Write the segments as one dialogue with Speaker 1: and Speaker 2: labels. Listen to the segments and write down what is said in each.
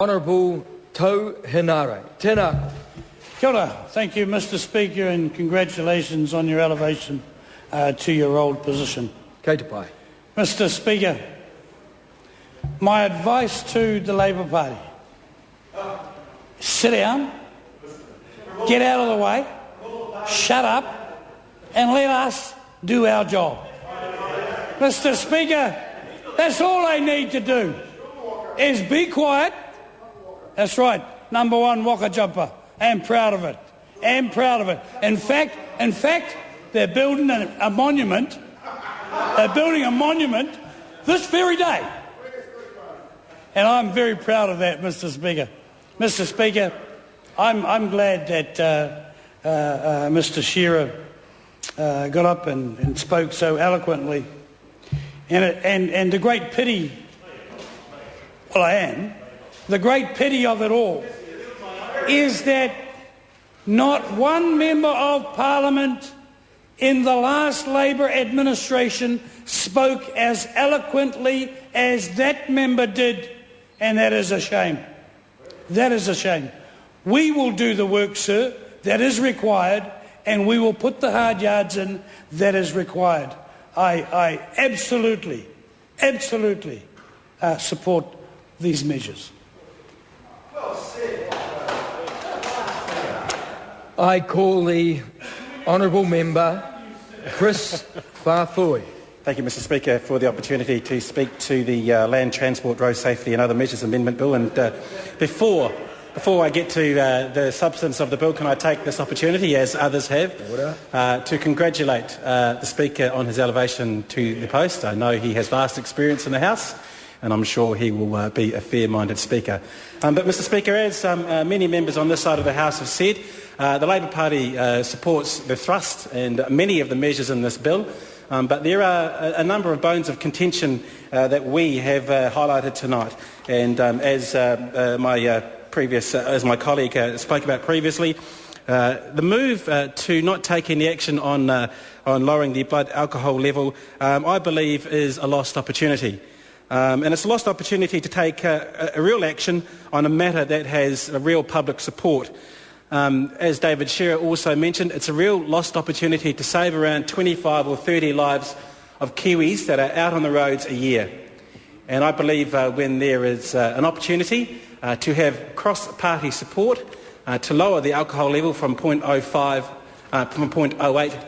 Speaker 1: Honourable Tau Henare. Tēnā.
Speaker 2: Kia ora. Thank you, Mr Speaker, and congratulations on your elevation to your old position.
Speaker 1: Kei te pai.
Speaker 2: Mr Speaker, my advice to the Labour Party: sit down, get out of the way, shut up, and let us do our job. Mr Speaker, that's all they need to do, is be quiet. That's right, number one waka jumper. I'm proud of it. In fact, they're building a monument. They're building a monument this very day. And I'm very proud of that, Mr Speaker. Mr Speaker, I'm glad that Mr Shearer got up and spoke so eloquently. And the great pity, the great pity of it all is that not one member of Parliament in the last Labour administration spoke as eloquently as that member did, and that is a shame. That is a shame. We will do the work, sir, that is required, and we will put the hard yards in that is required. I absolutely support these measures.
Speaker 1: I call the Honourable Member Chris Farfui.
Speaker 3: Thank you, Mr Speaker, for the opportunity to speak to the Land Transport, Road Safety and Other Measures Amendment Bill. And before I get to the substance of the bill, can I take this opportunity, as others have, to congratulate the Speaker on his elevation to the post. I know he has vast experience in the House, and I'm sure he will be a fair-minded Speaker. But, Mr Speaker, as many members on this side of the House have said, the Labour Party supports the thrust and many of the measures in this bill, but there are a number of bones of contention that we have highlighted tonight. And as my colleague spoke about previously, the move to not take any action on lowering the blood alcohol level, I believe, is a lost opportunity. And it's a lost opportunity to take a real action on a matter that has a real public support. As David Shearer also mentioned, it's a real lost opportunity to save around 25 or 30 lives of Kiwis that are out on the roads a year. And I believe when there is an opportunity to have cross-party support to lower the alcohol level from 0.08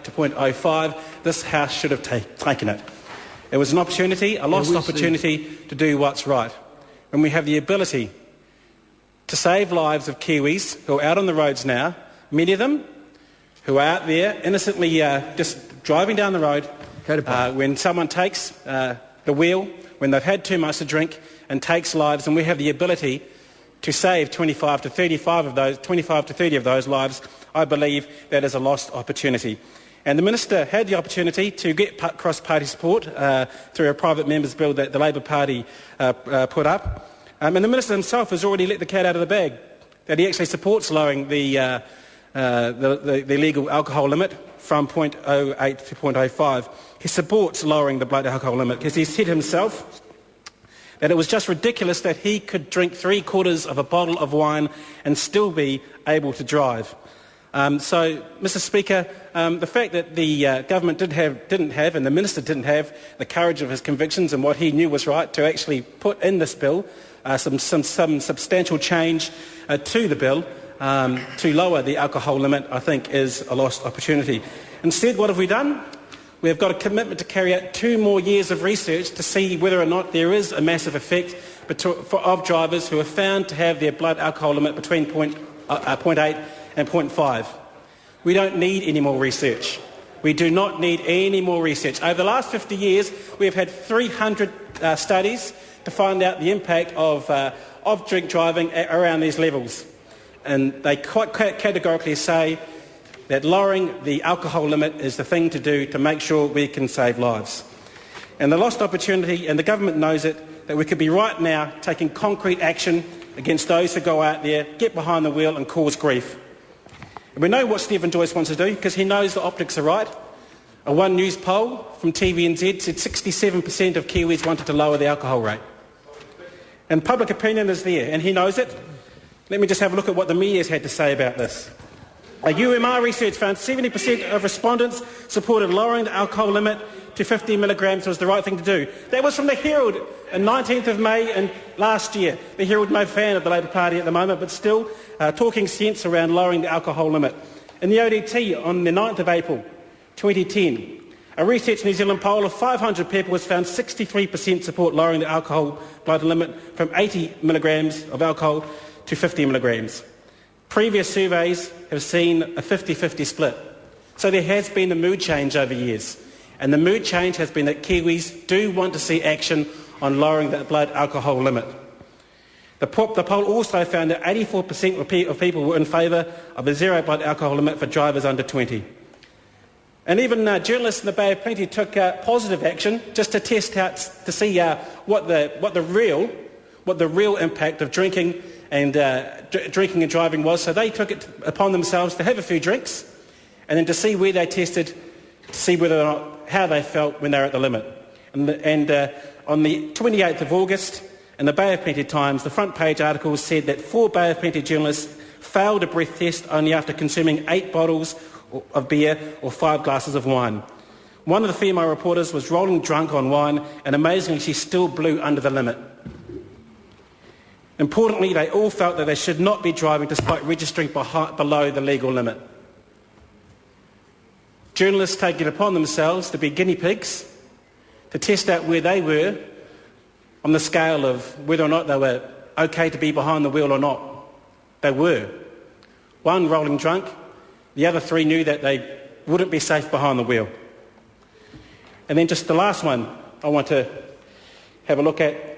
Speaker 3: to 0.05, this House should have taken it. It was an opportunity, a lost opportunity to do what's right. And we have the ability to save lives of Kiwis who are out on the roads now, many of them who are out there innocently just driving down the road when someone takes the wheel, when they've had too much to drink and takes lives, and we have the ability to save 25 to 30 of those lives. I believe that is a lost opportunity. And the Minister had the opportunity to get cross-party support through a private member's bill that the Labour Party put up. And the Minister himself has already let the cat out of the bag, that he actually supports lowering the legal alcohol limit from 0.08 to 0.05. He supports lowering the blood alcohol limit because he said himself that it was just ridiculous that he could drink 3/4 of a bottle of wine and still be able to drive. So, Mr Speaker, the fact that the government didn't have and the Minister didn't have the courage of his convictions and what he knew was right to actually put in this bill some substantial change to the bill to lower the alcohol limit, I think, is a lost opportunity. Instead, what have we done? We have got a commitment to carry out 2 more years of research to see whether or not there is a massive effect of drivers who are found to have their blood alcohol limit between 0.8 and 0.5. We don't need any more research. We do not need any more research. Over the last 50 years, we have had 300 studies to find out the impact of drink driving around these levels. And they quite categorically say that lowering the alcohol limit is the thing to do to make sure we can save lives. And the lost opportunity, and the government knows it, that we could be right now taking concrete action against those who go out there, get behind the wheel and cause grief. And we know what Stephen Joyce wants to do because he knows the optics are right. A One News poll from TVNZ said 67% of Kiwis wanted to lower the alcohol rate. And public opinion is there, and he knows it. Let me just have a look at what the media's had to say about this. A UMR research found 70% of respondents supported lowering the alcohol limit to 50 milligrams was the right thing to do. That was from the Herald on 19th of May and last year. The Herald, no fan of the Labour Party at the moment, but still talking sense around lowering the alcohol limit. In the ODT on the 9th of April 2010, a Research New Zealand poll of 500 people has found 63% support lowering the alcohol blood limit from 80 milligrams of alcohol to 50 milligrams. Previous surveys have seen a 50-50 split. So there has been a mood change over years. And the mood change has been that Kiwis do want to see action on lowering the blood alcohol limit. The poll also found that 84% of people were in favour of a zero blood alcohol limit for drivers under 20. And even journalists in the Bay of Plenty took positive action just to test out to see what the real impact of drinking and driving was. So they took it upon themselves to have a few drinks and then to see where they tested, to see whether or not how they felt when they were at the limit. And on the 28th of August, in the Bay of Plenty Times, the front page article said that 4 Bay of Plenty journalists failed a breath test only after consuming 8 bottles of beer or 5 glasses of wine. One of the female reporters was rolling drunk on wine, and amazingly she still blew under the limit. Importantly, they all felt that they should not be driving despite registering below the legal limit. Journalists take it upon themselves to be guinea pigs, to test out where they were on the scale of whether or not they were okay to be behind the wheel or not. They were. One rolling drunk, the other 3 knew that they wouldn't be safe behind the wheel. And then just the last one I want to have a look at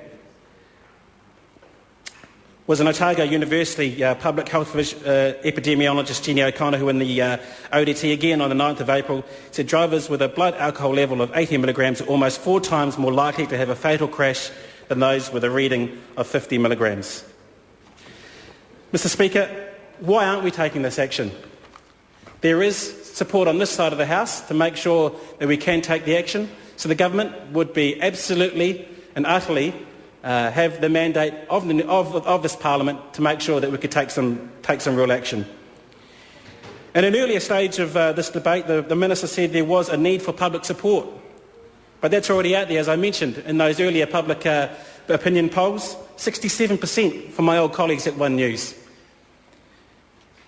Speaker 3: was an Otago University public health epidemiologist Jenny O'Connor, who in the ODT again on the 9th of April said drivers with a blood alcohol level of 80 milligrams are almost 4 times more likely to have a fatal crash than those with a reading of 50 milligrams. Mr Speaker, why aren't we taking this action? There is support on this side of the House to make sure that we can take the action, so the government would be absolutely and utterly have the mandate of this Parliament to make sure that we could take some real action. In an earlier stage of this debate, the Minister said there was a need for public support. But that's already out there, as I mentioned, in those earlier public opinion polls, 67% from my old colleagues at One News.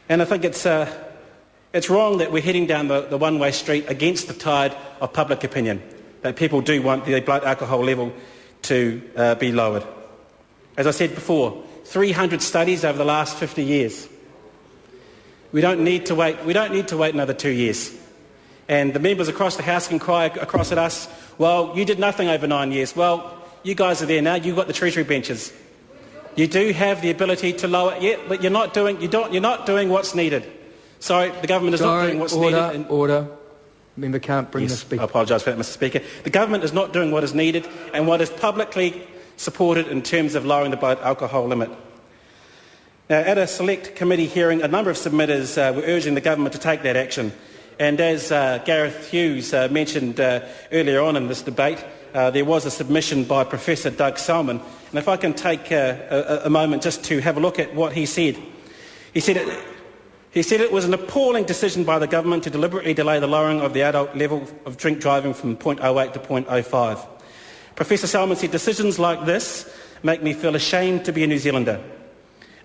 Speaker 3: And I think it's wrong that we're heading down the one-way street against the tide of public opinion, that people do want the blood alcohol level to be lowered. As I said before, 300 studies over the last 50 years. We don't need to wait another 2 years. And the members across the House can cry across at us, well, you did nothing over 9 years. Well, you guys are there now, you've got the Treasury benches. You do have the ability to lower it, but you're not doing what's needed. Sorry, the government is not doing what's needed.
Speaker 1: Order. Member can't bring the speaker.
Speaker 3: I apologise for that, Mr Speaker. The government is not doing what is needed and what is publicly supported in terms of lowering the blood alcohol limit. Now, at a select committee hearing, a number of submitters were urging the government to take that action. And as Gareth Hughes mentioned earlier on in this debate, there was a submission by Professor Doug Salmon. And if I can take a moment just to have a look at what he said. He said it was an appalling decision by the government to deliberately delay the lowering of the adult level of drink driving from 0.08 to 0.05. Professor Salmon said, decisions like this make me feel ashamed to be a New Zealander.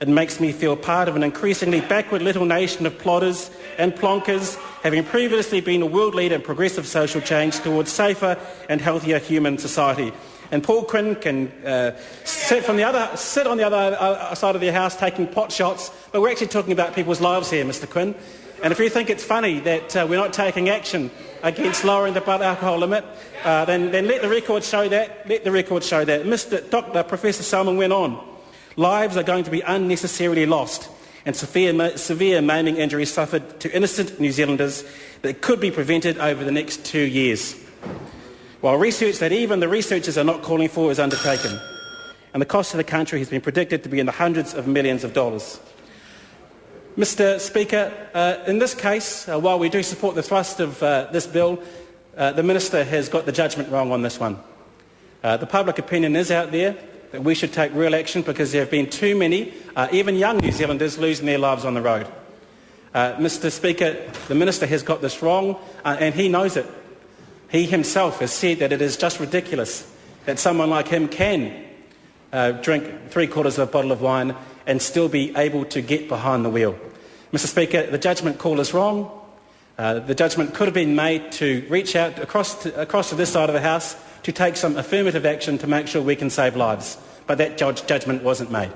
Speaker 3: It makes me feel part of an increasingly backward little nation of plodders and plonkers, having previously been a world leader in progressive social change towards safer and healthier human society. And Paul Quinn can sit on the other side of the House taking pot shots, but we're actually talking about people's lives here, Mr Quinn. And if you think it's funny that we're not taking action against lowering the blood alcohol limit, then let the record show that. Let the record show that. Professor Salmon went on. Lives are going to be unnecessarily lost and severe maiming injuries suffered to innocent New Zealanders that could be prevented over the next 2 years. While research that even the researchers are not calling for is undertaken, and the cost to the country has been predicted to be in the hundreds of millions of dollars. Mr Speaker, in this case, while we do support the thrust of this bill, the Minister has got the judgment wrong on this one. The public opinion is out there. that we should take real action because there have been too many, even young New Zealanders, losing their lives on the road. Mr Speaker, the Minister has got this wrong and he knows it. He himself has said that it is just ridiculous that someone like him can drink 3/4 of a bottle of wine and still be able to get behind the wheel. Mr Speaker, the judgment call is wrong. The judgment could have been made to reach out across to this side of the House to take some affirmative action to make sure we can save lives. But that judgment wasn't made.